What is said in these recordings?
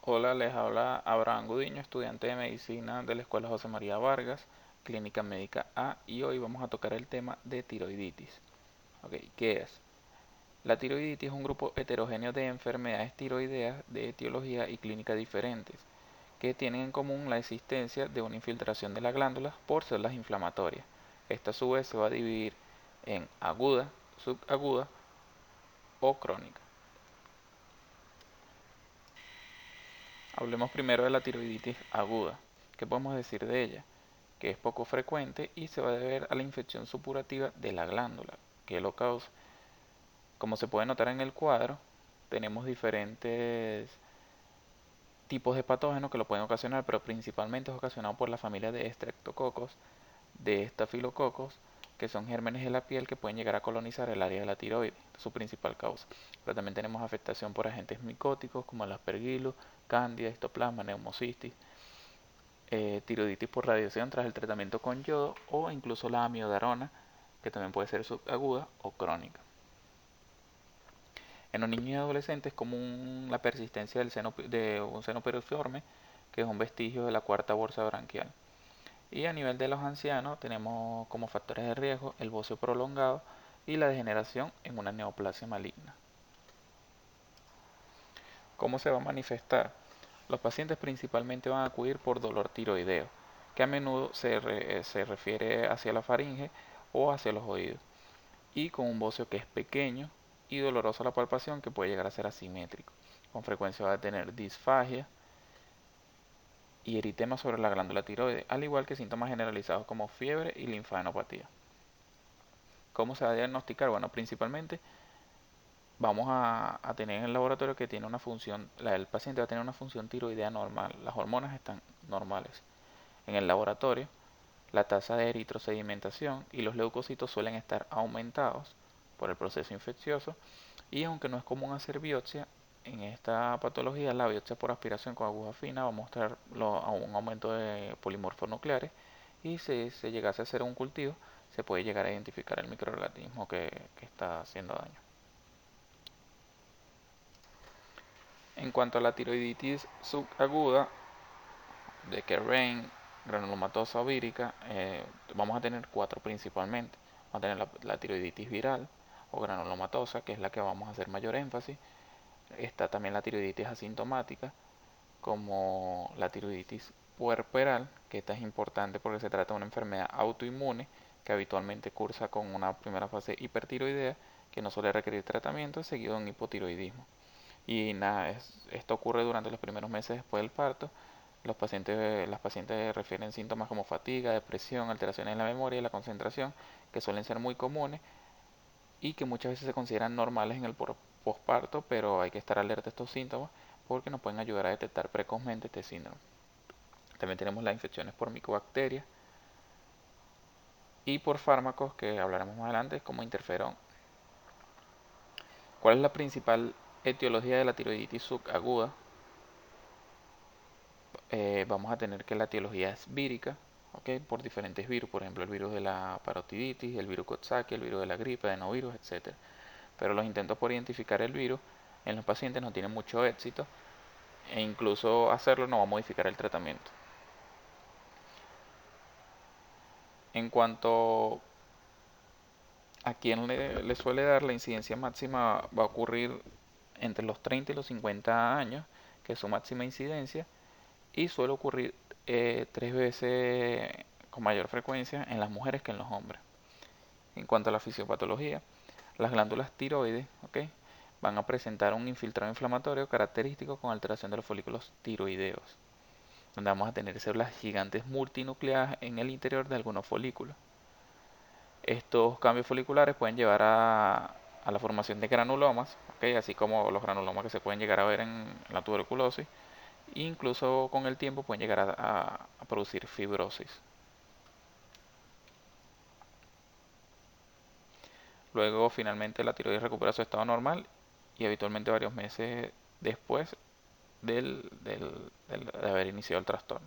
Hola, les habla Abraham Gudiño, estudiante de medicina de la Escuela José María Vargas, Clínica Médica A, y hoy vamos a tocar el tema de tiroiditis. Ok, ¿qué es? La tiroiditis es un grupo heterogéneo de enfermedades tiroideas de etiología y clínica diferentes, que tienen en común la existencia de una infiltración de la glándula por células inflamatorias. Esta a su vez se va a dividir en aguda, subaguda o crónica. Hablemos primero de la tiroiditis aguda. ¿Qué podemos decir de ella? Que es poco frecuente y se va a deber a la infección supurativa de la glándula, que lo causa. Como se puede notar en el cuadro, tenemos diferentes tipos de patógenos que lo pueden ocasionar, pero principalmente es ocasionado por la familia de estreptococos, de estafilococos, que son gérmenes de la piel que pueden llegar a colonizar el área de la tiroides, su principal causa. Pero también tenemos afectación por agentes micóticos como el aspergillus, cándida, histoplasma, neumocistis, tiroiditis por radiación tras el tratamiento con yodo o incluso la amiodarona, que también puede ser subaguda o crónica. En los niños y adolescentes es común la persistencia de un seno piriforme, que es un vestigio de la cuarta bolsa branquial. Y a nivel de los ancianos tenemos como factores de riesgo el bocio prolongado y la degeneración en una neoplasia maligna. ¿Cómo se va a manifestar? Los pacientes principalmente van a acudir por dolor tiroideo, que a menudo se refiere hacia la faringe o hacia los oídos, y con un bocio que es pequeño y doloroso a la palpación, que puede llegar a ser asimétrico. Con frecuencia va a tener disfagia y eritema sobre la glándula tiroides, al igual que síntomas generalizados como fiebre y linfadenopatía. ¿Cómo se va a diagnosticar? Bueno, principalmente vamos a tener en el laboratorio que tiene una función, el paciente va a tener una función tiroidea normal, las hormonas están normales. En el laboratorio, la tasa de eritrosedimentación y los leucocitos suelen estar aumentados por el proceso infeccioso, y aunque no es común hacer biopsia, en esta patología la biopsia por aspiración con aguja fina va a mostrar un aumento de polimorfonucleares, y si se llegase a hacer un cultivo se puede llegar a identificar el microorganismo que está haciendo daño. En cuanto a la tiroiditis subaguda de Kerrane, granulomatosa o vírica, vamos a tener cuatro principalmente. Vamos a tener la tiroiditis viral o granulomatosa, que es la que vamos a hacer mayor énfasis. Está también la tiroiditis asintomática, como la tiroiditis puerperal, que esta es importante porque se trata de una enfermedad autoinmune que habitualmente cursa con una primera fase hipertiroidea que no suele requerir tratamiento, seguido de un hipotiroidismo. Y nada, esto ocurre durante los primeros meses después del parto. Las pacientes refieren síntomas como fatiga, depresión, alteraciones en la memoria y la concentración, que suelen ser muy comunes y que muchas veces se consideran normales en el posparto, pero hay que estar alerta a estos síntomas porque nos pueden ayudar a detectar precozmente este síndrome. También tenemos las infecciones por micobacterias y por fármacos, que hablaremos más adelante, como interferón. ¿Cuál es la principal etiología de la tiroiditis subaguda? Vamos a tener que la etiología es vírica, ¿okay? Por diferentes virus, por ejemplo el virus de la parotiditis, el virus Coxsackie, el virus de la gripe, adenovirus, etc. Pero los intentos por identificar el virus en los pacientes no tienen mucho éxito, e incluso hacerlo no va a modificar el tratamiento. En cuanto a quién le suele dar, la incidencia máxima va a ocurrir entre los 30 y los 50 años, que es su máxima incidencia, y suele ocurrir tres veces con mayor frecuencia en las mujeres que en los hombres. En cuanto a la fisiopatología, las glándulas tiroides, ¿okay?, van a presentar un infiltrado inflamatorio característico con alteración de los folículos tiroideos, donde vamos a tener células gigantes multinucleadas en el interior de algunos folículos. Estos cambios foliculares pueden llevar a la formación de granulomas, ¿okay?, así como los granulomas que se pueden llegar a ver en la tuberculosis. Incluso con el tiempo pueden llegar a producir fibrosis. Luego finalmente la tiroides recupera su estado normal y habitualmente varios meses después de haber iniciado el trastorno.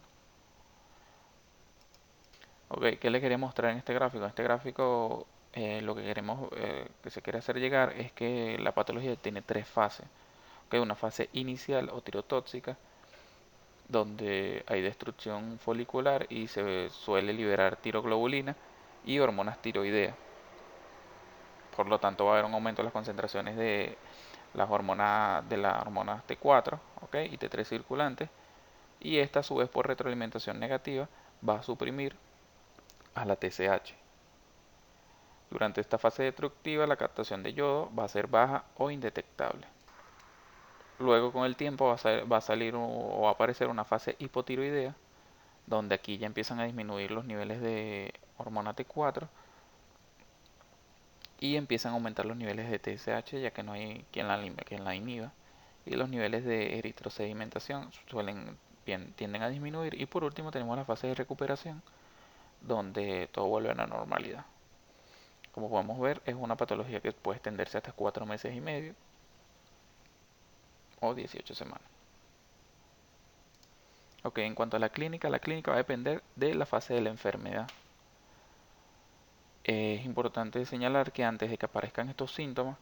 Ok, ¿qué le quería mostrar en este gráfico? En este gráfico lo que queremos, que se quiere hacer llegar es que la patología tiene tres fases. Okay, una fase inicial o tirotóxica, donde hay destrucción folicular y se suele liberar tiroglobulina y hormonas tiroideas. Por lo tanto, va a haber un aumento de las concentraciones de las hormonas T4, ¿ok? Y T3 circulantes, y esta a su vez por retroalimentación negativa va a suprimir a la TSH. Durante esta fase destructiva la captación de yodo va a ser baja o indetectable. Luego con el tiempo va a salir o va a aparecer una fase hipotiroidea, donde aquí ya empiezan a disminuir los niveles de hormona T4 y empiezan a aumentar los niveles de TSH, ya que no hay quien la inhiba, y los niveles de eritrosedimentación tienden a disminuir. Y por último tenemos la fase de recuperación, donde todo vuelve a la normalidad. Como podemos ver, es una patología que puede extenderse hasta 4 meses y medio o 18 semanas. Ok, en cuanto a la clínica va a depender de la fase de la enfermedad. Es importante señalar que antes de que aparezcan estos síntomas,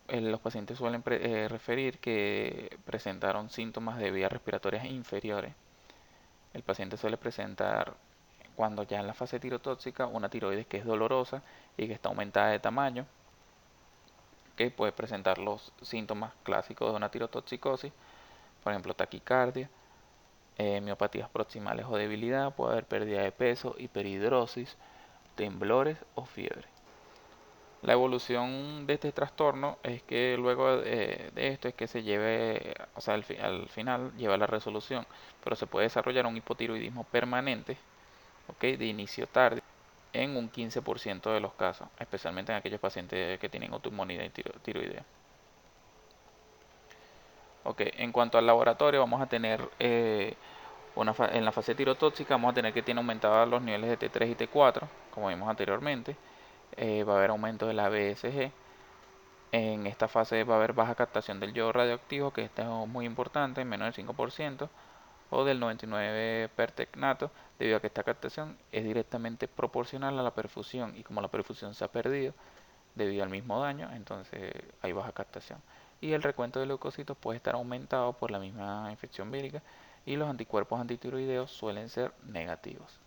los pacientes suelen referir que presentaron síntomas de vías respiratorias inferiores. El paciente suele presentar, cuando ya en la fase tirotóxica, una tiroides que es dolorosa y que está aumentada de tamaño, que puede presentar los síntomas clásicos de una tirotoxicosis, por ejemplo taquicardia, miopatías proximales o debilidad, puede haber pérdida de peso, hiperhidrosis, temblores o fiebre. La evolución de este trastorno es que luego de esto es que se lleve, o sea, al final lleva a la resolución, pero se puede desarrollar un hipotiroidismo permanente, ¿ok? De inicio tarde en un 15% de los casos, especialmente en aquellos pacientes que tienen autoinmunidad tiroidea. Ok, en cuanto al laboratorio vamos a tener en la fase tirotóxica vamos a tener que tiene aumentados los niveles de T3 y T4, como vimos anteriormente. Va a haber aumento de la BSG. En esta fase va a haber baja captación del yodo radioactivo, que este es muy importante, menos del 5%, o del 99 pertecnato, debido a que esta captación es directamente proporcional a la perfusión, y como la perfusión se ha perdido debido al mismo daño, entonces hay baja captación. Y el recuento de leucocitos puede estar aumentado por la misma infección vírica, y los anticuerpos antitiroideos suelen ser negativos.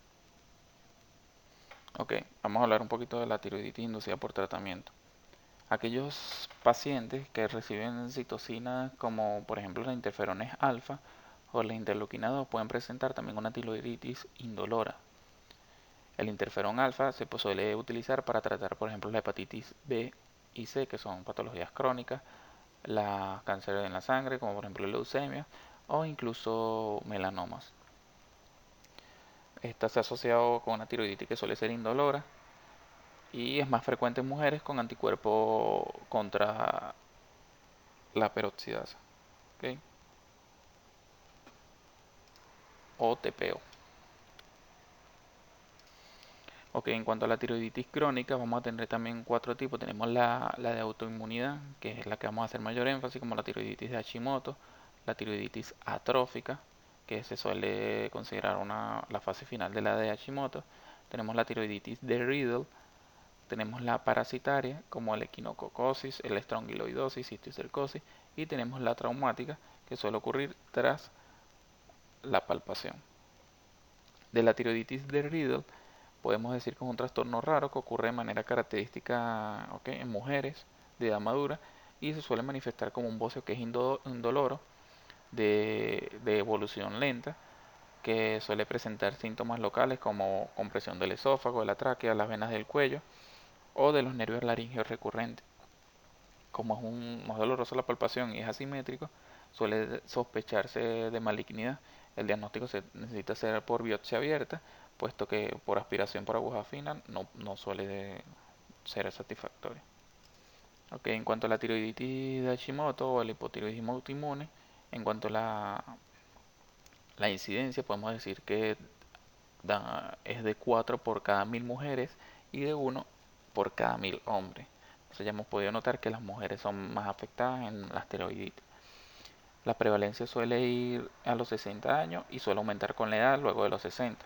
Ok, vamos a hablar un poquito de la tiroiditis inducida por tratamiento. Aquellos pacientes que reciben citocinas como por ejemplo las interferones alfa o la interleuquina 2 pueden presentar también una tiroiditis indolora. El interferón alfa se suele utilizar para tratar por ejemplo la hepatitis B y C, que son patologías crónicas, la cáncer en la sangre como por ejemplo leucemia o incluso melanomas. Esta se ha asociado con una tiroiditis que suele ser indolora y es más frecuente en mujeres con anticuerpos contra la peroxidasa, ¿okay? O TPO. Ok, en cuanto a la tiroiditis crónica, vamos a tener también 4 tipos. Tenemos la de autoinmunidad, que es la que vamos a hacer mayor énfasis, como la tiroiditis de Hashimoto, la tiroiditis atrófica, que se suele considerar la fase final de la de Hashimoto. Tenemos la tiroiditis de Riddle, tenemos la parasitaria, como la equinococosis, el estrongiloidosis, cisticercosis, y tenemos la traumática, que suele ocurrir tras la palpación. De la tiroiditis de Riddle, podemos decir que es un trastorno raro que ocurre de manera característica, ¿okay?, en mujeres de edad madura y se suele manifestar como un bocio que es indoloro, de evolución lenta, que suele presentar síntomas locales como compresión del esófago, de la tráquea, las venas del cuello o de los nervios laringeos recurrentes. Como es más doloroso la palpación y es asimétrico, suele sospecharse de malignidad. El diagnóstico se necesita hacer por biopsia abierta, puesto que por aspiración por aguja fina no suele ser satisfactorio. Okay, en cuanto a la tiroiditis de Hashimoto o el hipotiroidismo autoinmune, en cuanto a la incidencia, podemos decir que es de 4 por cada 1000 mujeres y de 1 por cada 1000 hombres. Entonces ya hemos podido notar que las mujeres son más afectadas en la tiroiditis. La prevalencia suele ir a los 60 años y suele aumentar con la edad luego de los 60.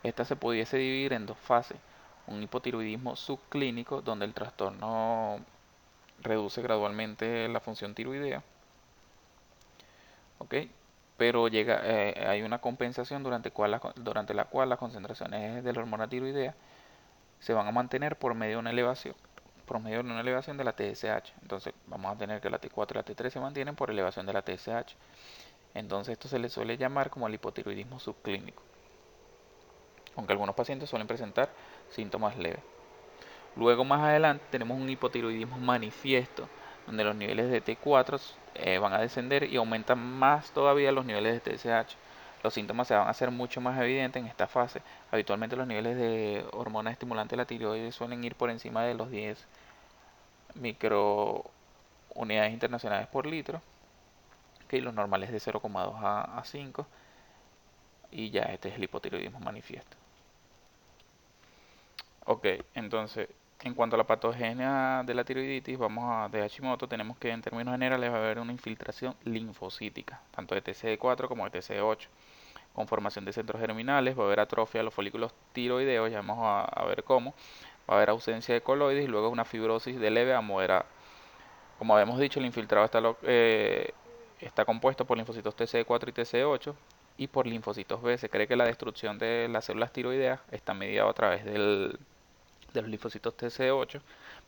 Esta se pudiese dividir en dos fases: un hipotiroidismo subclínico, donde el trastorno reduce gradualmente la función tiroidea, ¿ok?, pero hay una compensación durante la cual las concentraciones de la hormona tiroidea se van a mantener por medio de una elevación de la TSH. Entonces vamos a tener que la T4 y la T3 se mantienen por elevación de la TSH. Entonces esto se le suele llamar como el hipotiroidismo subclínico, aunque algunos pacientes suelen presentar síntomas leves. Luego más adelante tenemos un hipotiroidismo manifiesto, donde los niveles de T4 van a descender y aumentan más todavía los niveles de TSH. Los síntomas se van a hacer mucho más evidentes en esta fase. Habitualmente los niveles de hormona estimulante de la tiroides suelen ir por encima de los 10 microunidades internacionales por litro, que los normales de 0,2 a 5, y ya este es el hipotiroidismo manifiesto. Ok, entonces, en cuanto a la patogenia de la tiroiditis, de Hashimoto, tenemos que en términos generales va a haber una infiltración linfocítica, tanto de TCD4 como de TCD8, con formación de centros germinales, va a haber atrofia de los folículos tiroideos, ya vamos a ver cómo, va a haber ausencia de coloides y luego una fibrosis de leve a moderada. Como habíamos dicho, el infiltrado está compuesto por linfocitos TCD4 y TCD8 y por linfocitos B. Se cree que la destrucción de las células tiroideas está mediada a través de los linfocitos TC8,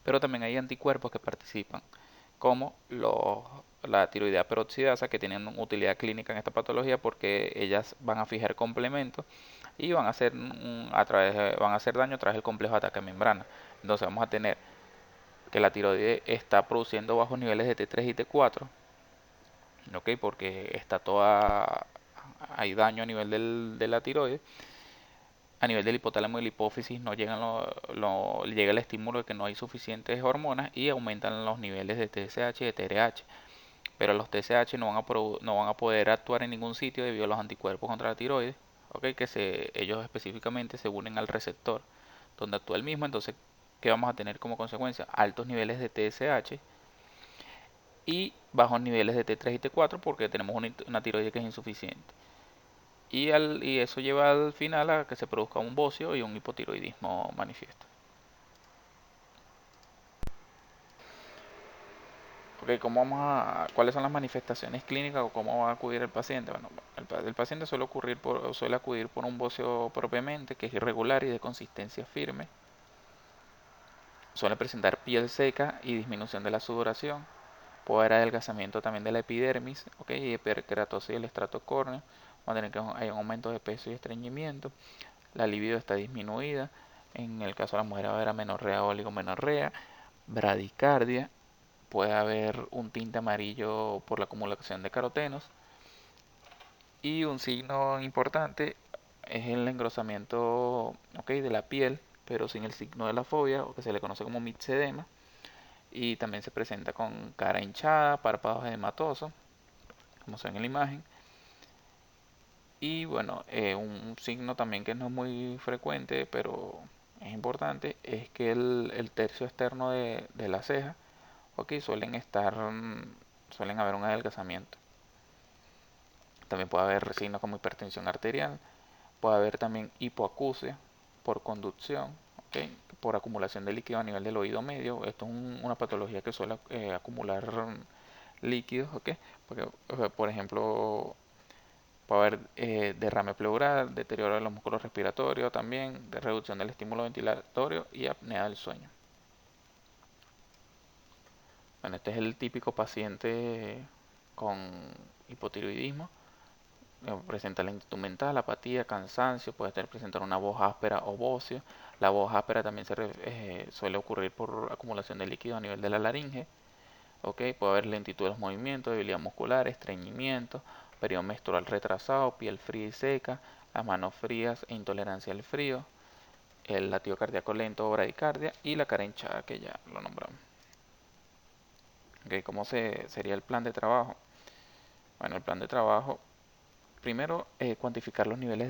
pero también hay anticuerpos que participan, como la tiroidea peroxidasa, que tienen utilidad clínica en esta patología porque ellas van a fijar complementos y van a hacer daño a través del complejo de ataque a membrana. Entonces vamos a tener que la tiroides está produciendo bajos niveles de T3 y T4, ¿ok? Porque hay daño a nivel de la tiroides. A nivel del hipotálamo y la hipófisis no llega el estímulo de que no hay suficientes hormonas y aumentan los niveles de TSH y de TRH. Pero los TSH no van a poder actuar en ningún sitio debido a los anticuerpos contra la tiroides, ¿okay? Ellos específicamente se unen al receptor donde actúa el mismo. Entonces, ¿qué vamos a tener como consecuencia? Altos niveles de TSH y bajos niveles de T3 y T4 porque tenemos una tiroides que es insuficiente. Y eso lleva al final a que se produzca un bocio y un hipotiroidismo manifiesto. Ok, ¿cuáles son las manifestaciones clínicas o cómo va a acudir el paciente? Bueno, el paciente suele acudir por un bocio propiamente, que es irregular y de consistencia firme. Suele presentar piel seca y disminución de la sudoración. Puede haber adelgazamiento también de la epidermis, ok, y hiperkeratosis del estrato córneo. Va a tener que hay un aumento de peso y estreñimiento. La libido está disminuida. En el caso de la mujer va a haber amenorrea o oligomenorrea, bradicardia, puede haber un tinte amarillo por la acumulación de carotenos y un signo importante es el engrosamiento, de la piel, pero sin el signo de la fobia, o que se le conoce como mixedema, y también se presenta con cara hinchada, párpados edematosos, como se ve en la imagen. Y bueno, un signo también que no es muy frecuente, pero es importante, es que el tercio externo de la ceja, suelen haber un adelgazamiento. También puede haber signos como hipertensión arterial, puede haber también hipoacusia por conducción, ¿ok? Por acumulación de líquido a nivel del oído medio. Esto es una patología que suele acumular líquidos, ¿ok? Porque, por ejemplo, puede haber derrame pleural, deterioro de los músculos respiratorios también, de reducción del estímulo ventilatorio y apnea del sueño. Bueno, este es el típico paciente con hipotiroidismo. Presenta lentitud mental, apatía, cansancio, puede presentar una voz áspera o bocio. La voz áspera también suele ocurrir por acumulación de líquido a nivel de la laringe. Puede haber lentitud de los movimientos, debilidad muscular, estreñimiento, periodo menstrual retrasado, piel fría y seca, las manos frías e intolerancia al frío, el latido cardíaco lento o bradicardia y la cara hinchada, que ya lo nombramos. ¿Cómo sería el plan de trabajo? Bueno, el plan de trabajo, primero, cuantificar los niveles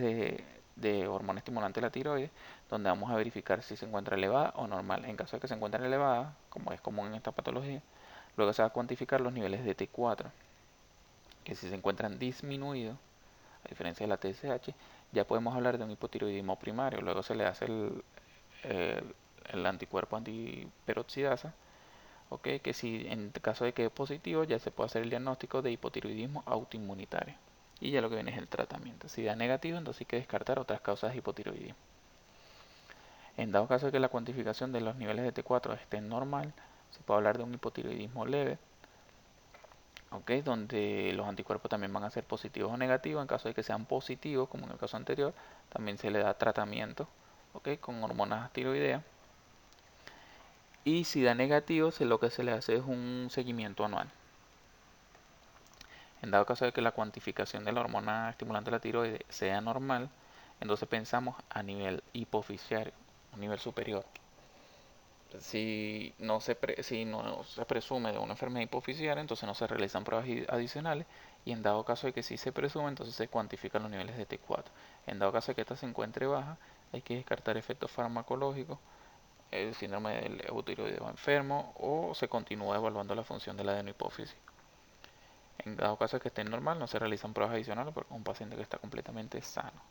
de hormona estimulante de la tiroides, donde vamos a verificar si se encuentra elevada o normal. En caso de que se encuentre elevada, como es común en esta patología, luego se va a cuantificar los niveles de T4, que si se encuentran disminuidos, a diferencia de la TSH, ya podemos hablar de un hipotiroidismo primario. Luego se le hace el anticuerpo antiperoxidasa, que si en caso de que es positivo, ya se puede hacer el diagnóstico de hipotiroidismo autoinmunitario. y ya lo que viene es el tratamiento. Si da negativo, entonces hay que descartar otras causas de hipotiroidismo. En dado caso de que la cuantificación de los niveles de T4 esté normal, se puede hablar de un hipotiroidismo leve, ¿okay? Donde los anticuerpos también van a ser positivos o negativos. En caso de que sean positivos, como en el caso anterior, también se le da tratamiento, ¿okay? Con hormonas tiroideas. Y si da negativo, lo que se le hace es un seguimiento anual. En dado caso de que la cuantificación de la hormona estimulante de la tiroides sea normal, entonces pensamos a nivel hipofisiario, un nivel superior. Si no se presume de una enfermedad hipofisiaria, entonces no se realizan pruebas adicionales, y en dado caso de que sí se presume, entonces se cuantifican los niveles de T4. En dado caso de que esta se encuentre baja, hay que descartar efectos farmacológicos, el síndrome del eutiroideo enfermo, o se continúa evaluando la función de la adenohipófisis. En dado caso de que esté normal, no se realizan pruebas adicionales porque es un paciente que está completamente sano.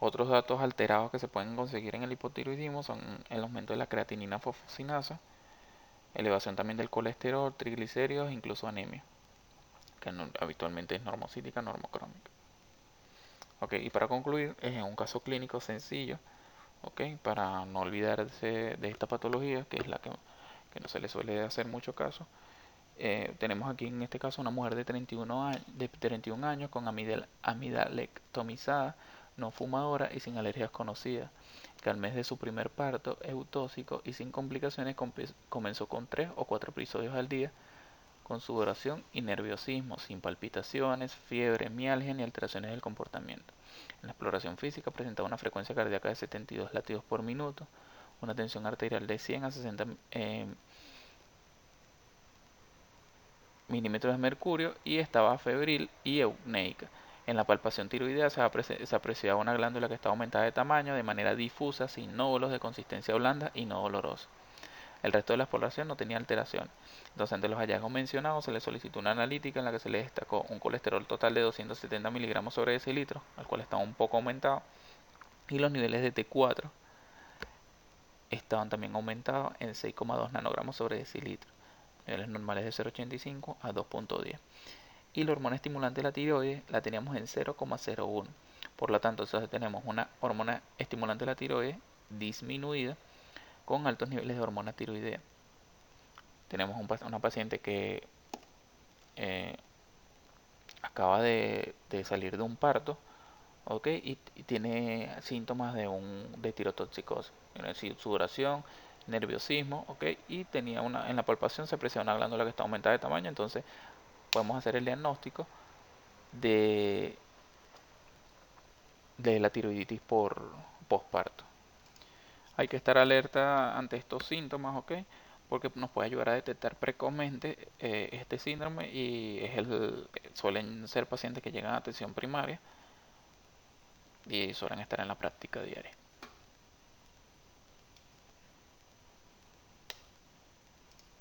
Otros datos alterados que se pueden conseguir en el hipotiroidismo son el aumento de la creatinina fosfocinasa, elevación también del colesterol, triglicéridos, incluso anemia, que habitualmente es normocítica, normocrónica. Okay, y para concluir, es en un caso clínico sencillo, okay, para no olvidarse de esta patología, que es la que no se le suele hacer mucho caso. Tenemos aquí en este caso una mujer de 31 años con amidalectomizada, no fumadora y sin alergias conocidas, que al mes de su primer parto eutóxico y sin complicaciones comenzó con 3 o 4 episodios al día, con sudoración y nerviosismo, sin palpitaciones, fiebre, mialgia ni alteraciones del comportamiento. En la exploración física presentaba una frecuencia cardíaca de 72 latidos por minuto, una tensión arterial de 100 a 60 milímetros de mercurio, y estaba febril y eupneica. En la palpación tiroidea se apreciaba una glándula que estaba aumentada de tamaño de manera difusa, sin nódulos, de consistencia blanda y no dolorosa. El resto de la exploración no tenía alteración. Entonces, ante los hallazgos mencionados, se le solicitó una analítica en la que se le destacó un colesterol total de 270 miligramos sobre decilitro, al cual estaba un poco aumentado, y los niveles de T4 estaban también aumentados en 6,2 nanogramos sobre decilitro, niveles normales de 0,85 a 2,10. Y la hormona estimulante de la tiroides la teníamos en 0,01. Por lo tanto, entonces tenemos una hormona estimulante de la tiroides disminuida con altos niveles de hormona tiroidea. Tenemos una paciente que eh, acaba de salir de un parto, ¿ok? Y tiene síntomas de tirotoxicosis, es decir, sudoración, nerviosismo, ¿ok? Y tenía en la palpación se aprecia una glándula que está aumentada de tamaño, entonces podemos hacer el diagnóstico de, de la tiroiditis por posparto. Hay que estar alerta ante estos síntomas, ¿ok? Porque nos puede ayudar a detectar precozmente este síndrome, y suelen ser pacientes que llegan a atención primaria y suelen estar en la práctica diaria.